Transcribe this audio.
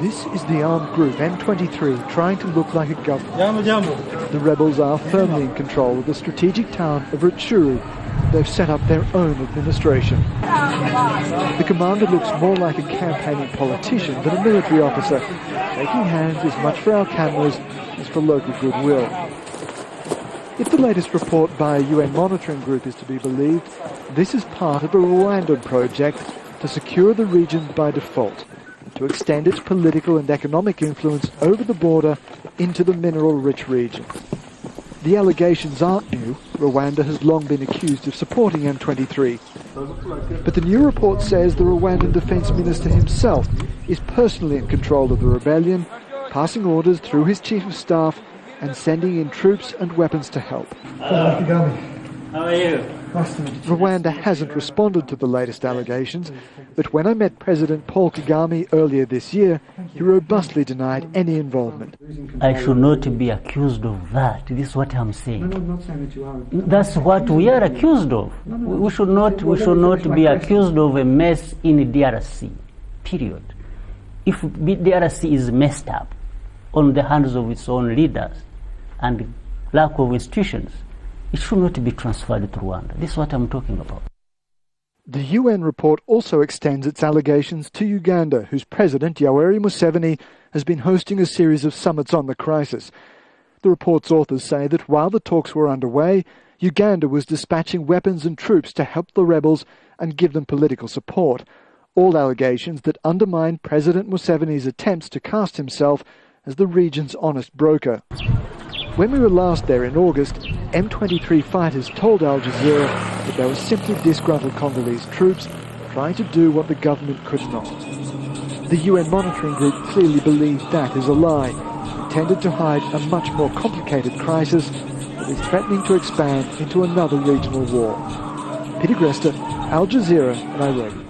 This is the armed group M23 trying to look like a government. The rebels are firmly in control of the strategic town of Rutshuru. They've set up their own administration. The commander looks more like a campaigning politician than a military officer, shaking hands as much for our cameras as for local goodwill. If the latest report by a UN monitoring group is to be believed, this is part of a Rwandan project to secure the region by default, to extend its political and economic influence over the border into the mineral-rich region. The allegations aren't new. Rwanda has long been accused of supporting M23. But the new report says the Rwandan Defence Minister himself is personally in control of the rebellion, passing orders through his Chief of Staff and sending in troops and weapons to help. How are you? Rwanda hasn't responded to the latest allegations, but when I met President Paul Kagame earlier this year, he robustly denied any involvement. I should not be accused of that. This is what I'm saying. No, I'm not saying that you are. That's what we are accused of. We should not be accused of a mess in DRC, period. If DRC is messed up on the hands of its own leaders and lack of institutions, it should not be transferred to Rwanda. This is what I'm talking about. The UN report also extends its allegations to Uganda, whose president, Yoweri Museveni, has been hosting a series of summits on the crisis. The report's authors say that while the talks were underway, Uganda was dispatching weapons and troops to help the rebels and give them political support. All allegations that undermine President Museveni's attempts to cast himself as the region's honest broker. When we were last there in August, M23 fighters told Al Jazeera that they were simply disgruntled Congolese troops trying to do what the government could not. The UN monitoring group clearly believed that is a lie, intended to hide a much more complicated crisis that is threatening to expand into another regional war. Peter Gresta, Al Jazeera, Nairobi.